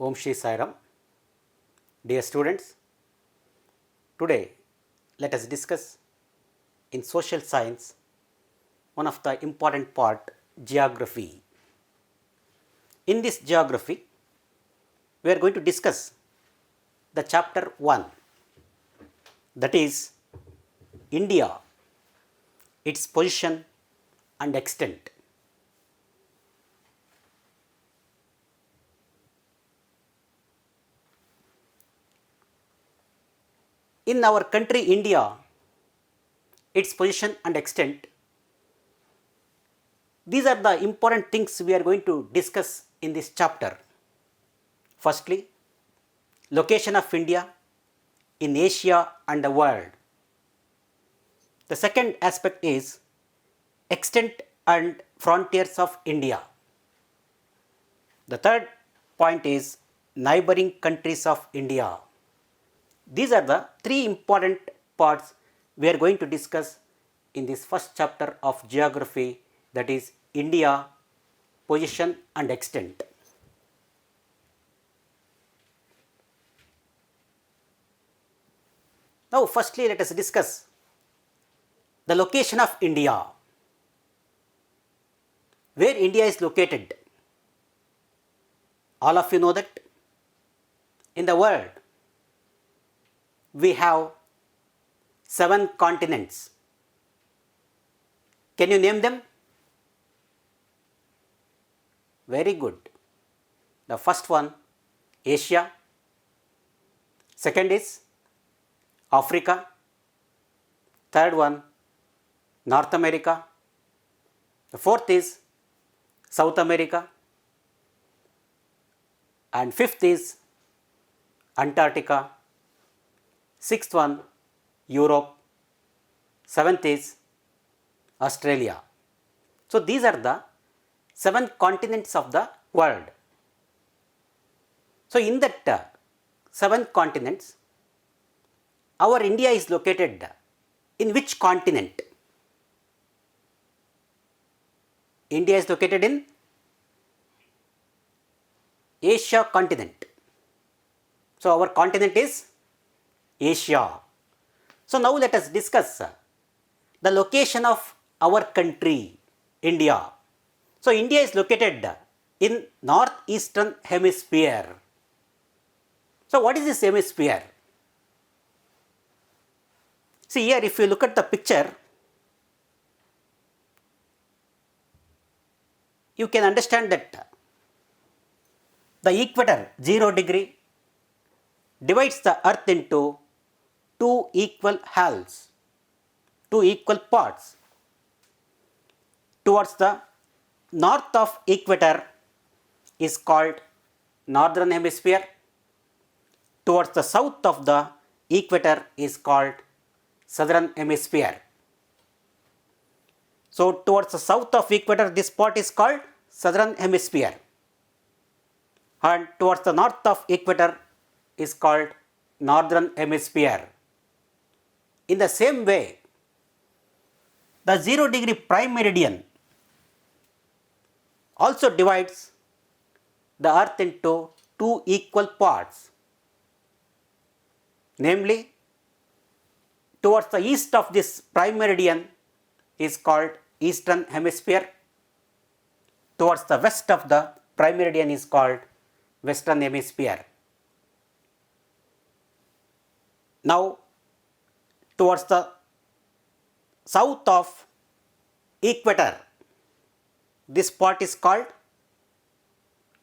Om Shri Sairam. Dear students, today let us discuss in social science one of the important part, geography. In this geography, we are going to discuss the chapter 1, that is India, its position and extent. In our country India, its position and extent, these are the important things we are going to discuss in this chapter. Firstly, location of India in Asia and the world. The second aspect is extent and frontiers of India. The third point is neighboring countries of India. These are the three important parts we are going to discuss in this first chapter of geography, that is India, position and extent. Now, firstly, let us discuss the location of India. Where India is located? All of you know that in the world we have 7 continents. Can you name them? Very good. The first one, Asia. Second is Africa. Third one, North America. The fourth is South America. And fifth is Antarctica. Sixth one, Europe. Seventh is Australia. So these are the 7 continents of the world. So in that 7 continents, our India is located in which continent? India is located in Asia continent. So our continent is Asia. So now let us discuss the location of our country, India. So India is located in northeastern hemisphere. So what is this hemisphere? See here, if you look at the picture, you can understand that the equator 0 degree divides the earth into 2 equal halves, 2 equal parts. Towards the north of equator is called northern hemisphere. Towards the south of the equator is called southern hemisphere. So towards the south of equator, this part is called southern hemisphere, and towards the north of equator is called northern hemisphere. In the same way, the 0 degree prime meridian also divides the earth into 2 equal parts. Namely, towards the east of this prime meridian is called eastern hemisphere. Towards the west of the prime meridian is called western hemisphere. Now, towards the south of equator, this part is called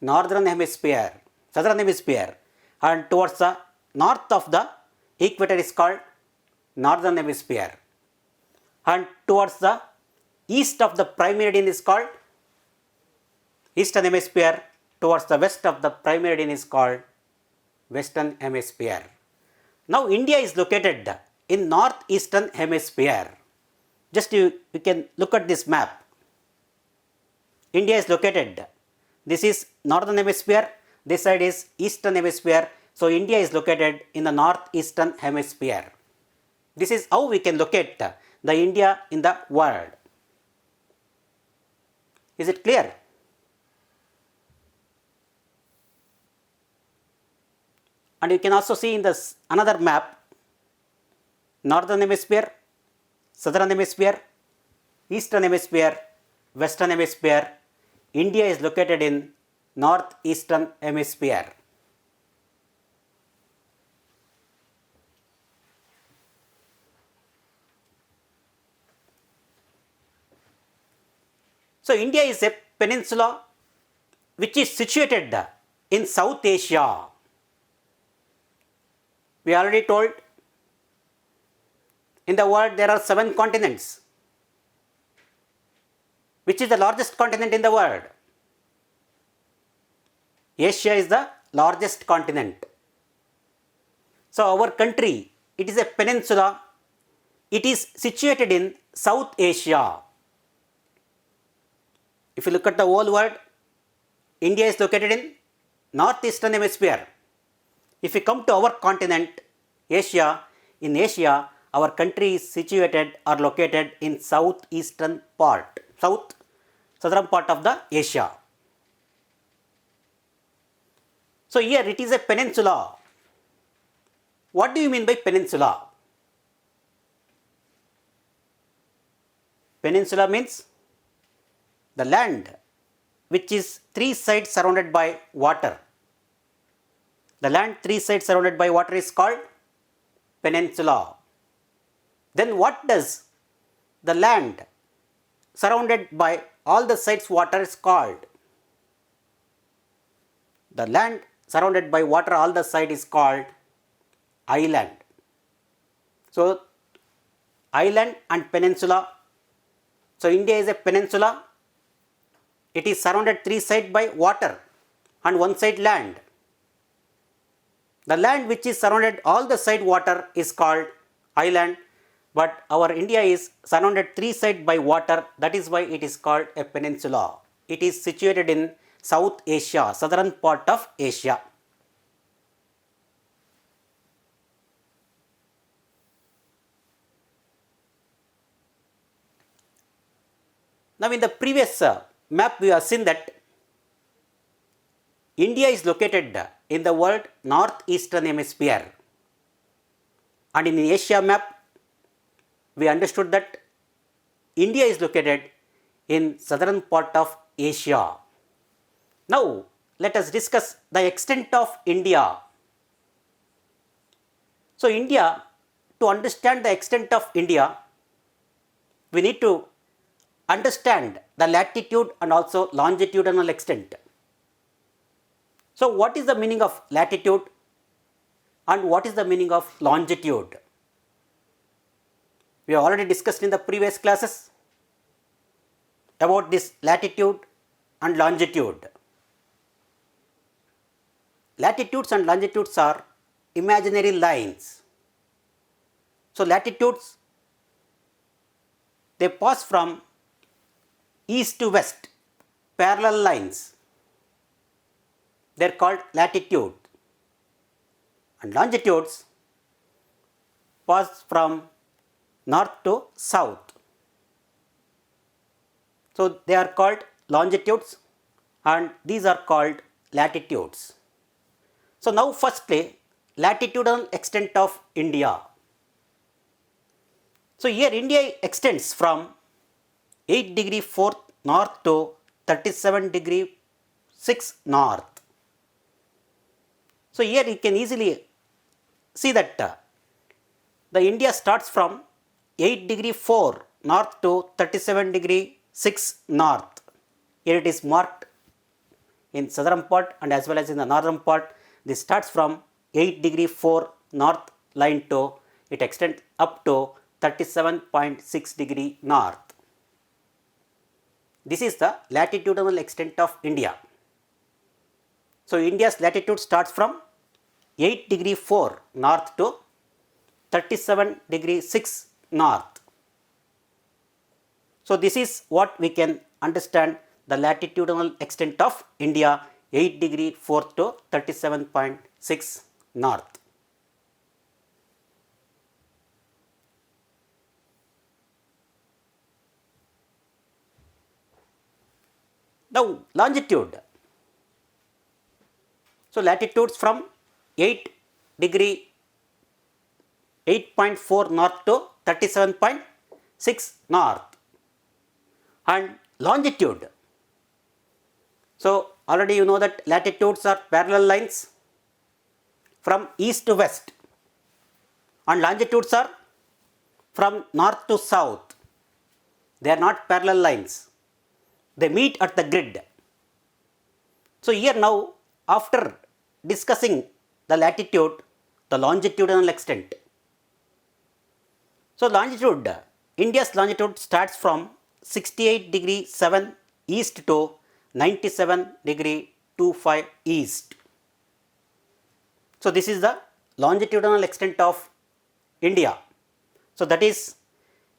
northern hemisphere, southern hemisphere, and towards the north of the equator is called northern hemisphere, and towards the east of the prime meridian is called eastern hemisphere. Towards the west of the prime meridian is called western hemisphere. Now India is located in northeastern hemisphere. Just you can look at this map. India is located, this is northern hemisphere, this side is eastern hemisphere. So India is located in the northeastern hemisphere. This is how we can locate the India in the world. Is it clear? And you can also see in this another map, northern hemisphere, southern hemisphere, eastern hemisphere, western hemisphere. India is located in northeastern hemisphere. So India is a peninsula which is situated in South Asia. We already told in the world there are 7 continents. Which is the largest continent in the world? Asia is the largest continent. So our country, it is a peninsula. It is situated in South Asia. If you look at the whole world, India is located in northeastern hemisphere. If you come to our continent, Asia, in Asia, our country is situated or located in southern part of the Asia. So here it is a peninsula. What do you mean by peninsula? Peninsula means the land which is 3 sides surrounded by water. The land 3 sides surrounded by water is called peninsula. Then what does the land surrounded by all the sides water is called? The land surrounded by water all the side is called island. So island and peninsula. So India is a peninsula. It is surrounded 3 sides by water and 1 side land. The land which is surrounded all the side water is called island, but our India is surrounded 3 sides by water. That is why it is called a peninsula. It is situated in South Asia, southern part of Asia. Now in the previous map we have seen that India is located in the world northeastern hemisphere, and in the Asia map we understood that India is located in southern part of Asia. Now let us discuss the extent of India. So India, to understand the extent of India, we need to understand the latitude and also longitudinal extent. So what is the meaning of latitude and what is the meaning of longitude? We have already discussed in the previous classes about this latitude and longitude. Latitudes and longitudes are imaginary lines. So latitudes, they pass from east to west, parallel lines. They are called latitude. And longitudes pass from north to south. So they are called longitudes and these are called latitudes. So now firstly, latitudinal extent of India. So here India extends from 8 degree 4 north to 37 degree 6 north. So here you can easily see that the India starts from 8 degree 4 north to 37 degree 6 north. Here it is marked in southern part and as well as in the northern part. This starts from 8 degree 4 north line to it extends up to 37.6 degree north. This is the latitudinal extent of India. So India's latitude starts from 8 degree 4 north to 37 degree 6 north. So this is what we can understand the latitudinal extent of India, 8 degree 4 to 37.6 north. Now longitude. So latitudes from 8 degree 8.4 north to 37.6 north. And longitude. So already you know that latitudes are parallel lines from east to west, and longitudes are from north to south. They are not parallel lines. They meet at the grid. So here now, after discussing the latitude, the longitudinal extent. So longitude, India's longitude starts from 68 degree 7 east to 97 degree 25 east. So this is the longitudinal extent of India. So that is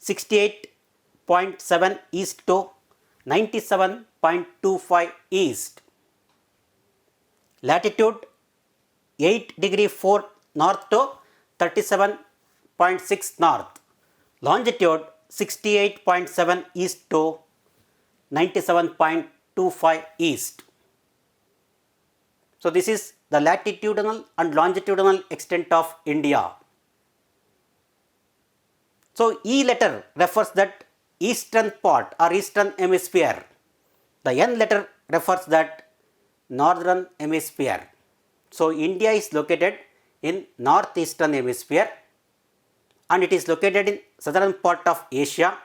68.7 east to 97.25 east. Latitude 8 degree 4 north to 37.6 north. Longitude 68.7 east to 97.25 east. So this is the latitudinal and longitudinal extent of India. So E letter refers that eastern part or eastern hemisphere. The N letter refers that northern hemisphere. So India is located in northeastern hemisphere, and it is located in southern part of Asia.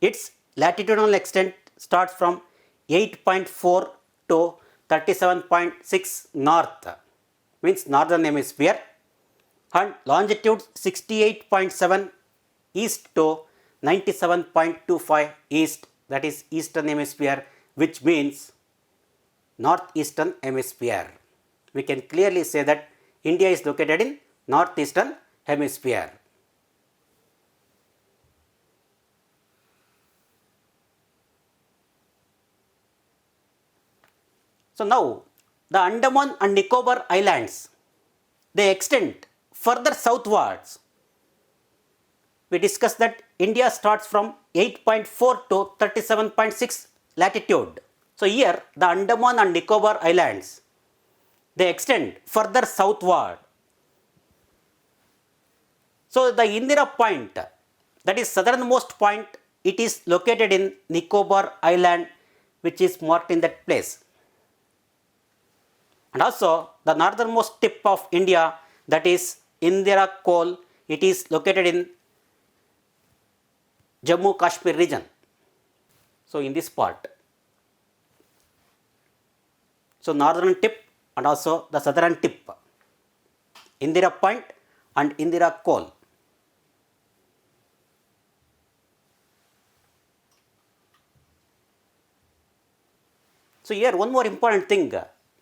Its latitudinal extent starts from 8.4 to 37.6 north, means northern hemisphere, and longitude 68.7 east to 97.25 east, that is eastern hemisphere, which means northeastern hemisphere. We can clearly say that India is located in northeastern hemisphere. So now the Andaman and Nicobar Islands, they extend further southwards. We discussed that India starts from 8.4 to 37.6 latitude. So here the Andaman and Nicobar Islands, they extend further southward. So the Indira Point, that is southernmost point, it is located in Nicobar Island, which is marked in that place. And also the northernmost tip of India, that is Indira Col, it is located in Jammu Kashmir region. So in this part, so northern tip and also the southern tip, Indira Point and Indira Col. So here one more important thing,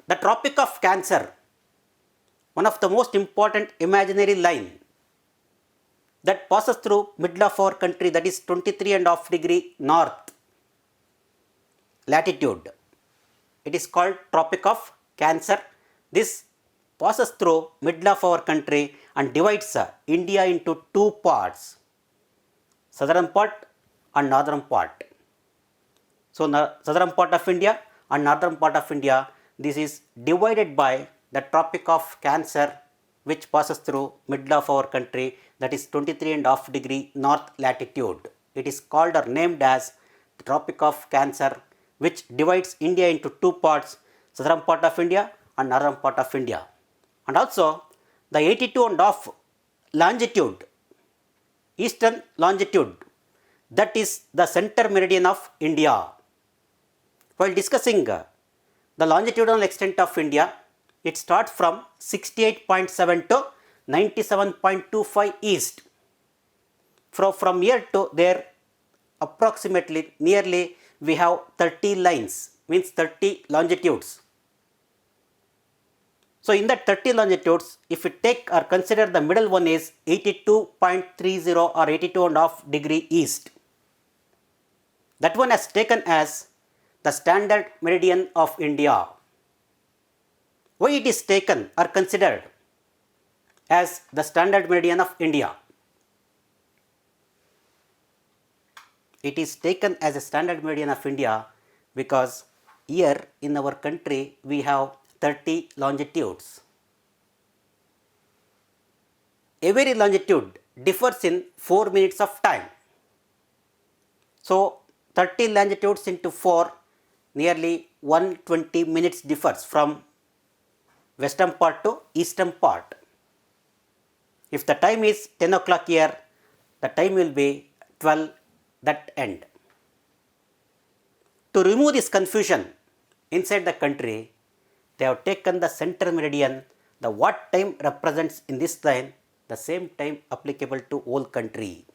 the Tropic of Cancer, one of the most important imaginary line that passes through middle of our country, that is 23.5 degree north latitude. It is called Tropic of Cancer. This passes through middle of our country and divides India into two parts, southern part and northern part. So southern part of India and northern part of India, this is divided by the Tropic of Cancer, which passes through middle of our country, that is 23.5 degree north latitude. It is called or named as the Tropic of Cancer, which divides India into two parts, southern part of India and northern part of India. And also the 82.5 longitude, eastern longitude, that is the center meridian of India. While discussing the longitudinal extent of India, it starts from 68.7 to 97.25 east. From here to there, approximately nearly we have 30 lines, means 30 longitudes. So in that 30 longitudes, if we take or consider the middle one is 82.30 or 82.5 degree east, that one has taken as the standard meridian of India. Why it is taken or considered as the standard meridian of India? It is taken as a standard meridian of India because here in our country we have 30 longitudes. every longitude differs in 4 minutes of time. So 30 longitudes into 4, nearly 120 minutes differs from western part to eastern part. If the time is 10 o'clock here, the time will be 12 that end. To remove this confusion inside the country, they have taken the center meridian, the what time represents in this line, the same time applicable to whole country.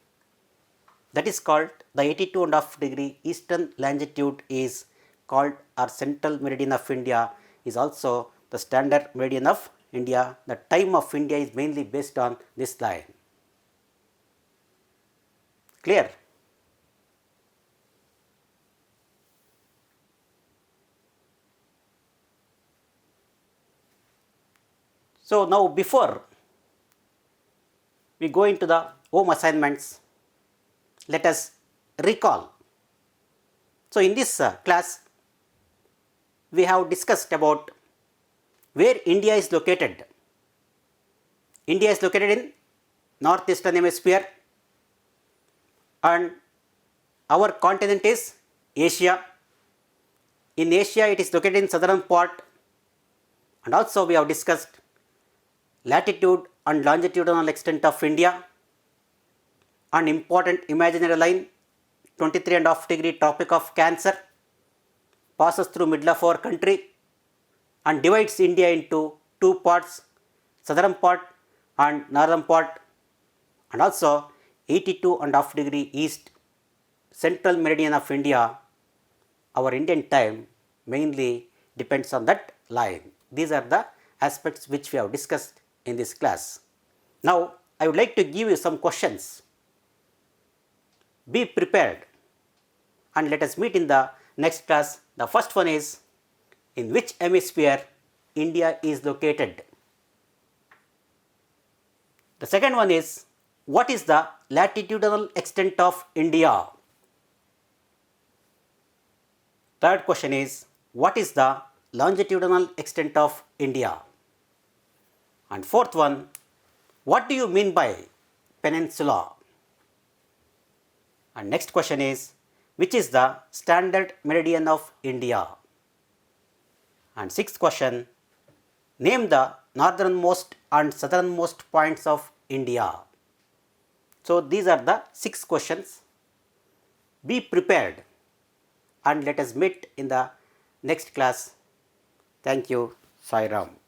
That is called the 82.5 degree eastern longitude is called our central meridian of India, is also the standard meridian of India. The time of India is mainly based on this line. Clear? So now before we go into the home assignments, let us recall. So in this class, we have discussed about where India is located. India is located in northeastern hemisphere and our continent is Asia. In Asia, it is located in southern part, and also we have discussed latitude and longitudinal extent of India, an important imaginary line 23.5 degree Tropic of Cancer passes through middle of our country and divides India into two parts, southern part and northern part, and also 82.5 degree east central meridian of India. Our Indian time mainly depends on that line. These are the aspects which we have discussed in this class. Now I would like to give you some questions. Be prepared and let us meet in the next class. The first one is, in which hemisphere India is located? The second one is, what is the latitudinal extent of India? Third question is, what is the longitudinal extent of India? And fourth one, what do you mean by peninsula? And next question is, which is the standard meridian of India? And sixth question, name the northernmost and southernmost points of India. So these are the 6 questions. Be prepared and let us meet in the next class. Thank you. Sai Ram.